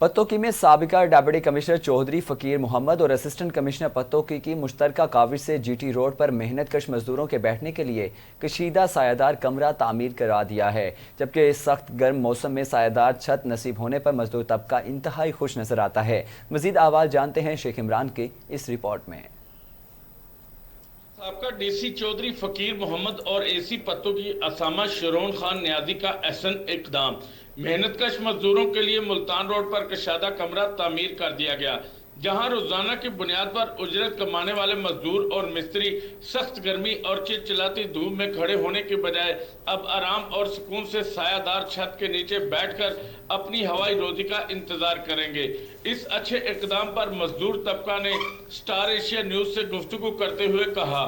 पत्तोकी में साबिका deputy commissioner Chaudhary फकीर मोहम्मद और असिस्टेंट कमिश्नर पत्तोकी की मुश्तरका काविश से जीटी रोड पर मेहनत कश मजदूरों के बैठने के लिए कशीदा सायादार कमरा तामीर करा दिया है, जबकि इस सख्त गर्म मौसम में सायादार छत नसीब होने पर मजदूर तबका इंतहाई खुश नजर आता है। मजीद अहवाल जानते हैं शेख इमरान के इस रिपोर्ट में। साबका डीसी चौधरी फकीर मोहम्मद और एसी पत्तोकी असामा शरोन खान न्याजी का अहसन इकदाम। मेहनतकश मजदूरों के लिए मुल्तान रोड पर कशादा कमरा तामीर कर दिया गया, जहां रोजाना की बुनियाद पर उजरत कमाने वाले मजदूर और मिस्त्री सख्त गर्मी और चिलचिलाती धूप में खड़े होने के बजाय अब आराम और सुकून से सायादार छत के नीचे बैठकर अपनी हवाई रोजी का इंतजार करेंगे। इस अच्छे इकदाम पर मजदूर तबका ने स्टार एशिया न्यूज से गुफ्तगू करते हुए कहा,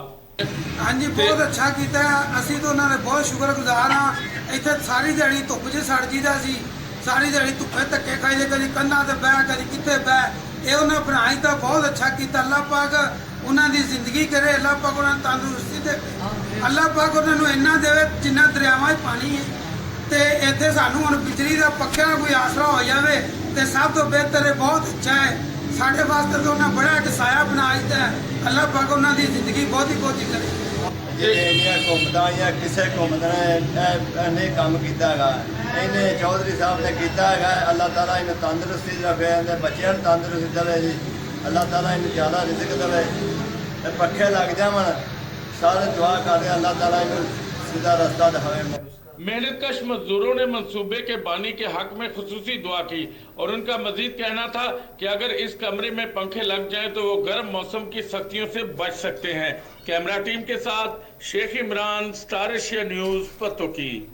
हाँ जी, बहुत अच्छा किया। असी तो उन्होंने बहुत शुक्रगुजार हाँ। इतने सारी दिहाड़ी धुप च सड़ जीदा सी, सारी दिहाड़ी धुप्पे धक्के खाई, कभी कंधा ते बह, कभी कितने बह। ये उन्हें बनाई तो बहुत अच्छा किया। अल्लाह पाक उन्होंने जिंदगी करे, अल्लाह पाक उन्हें तंदुरुस्ती दे, अल्लाह पाक उन्होंने इन्ना दे जिन्ना दरियावां च पानी है। तो इतने सानू हुण बिजली का पक्के का कोई आसरा हो जाए तो सब तो बेहतर है, बहुत अच्छा है साढ़े वास्ते। तो उन्हें बड़ा एक साया बना दिता है। अल्लाह पाक उन्होंने जिंदगी बहुत ही करे। घूमता या किसे घूमदा ने काम किया है, इन्हें चौधरी साहब ने किया है। अल्लाह ताला इन्हें तंदुरुस्ती रखे, बच्चों तंदुरुस्ती दे, अल्लाह ताला इन्हें ज़्यादा रिज़्क दे, पक्खे लग जावन। सारे दुआ कर रहे अल्लाह ताला इन्हें सीधा रास्ता दिखावे। मेहनतकश मजदूरों ने मंसूबे के बानी के हक में खुसूसी दुआ की और उनका मजीद कहना था कि अगर इस कमरे में पंखे लग जाएं तो वो गर्म मौसम की सख्तियों से बच सकते हैं। कैमरा टीम के साथ Sheikh Imran, star Asia news, Pattoki.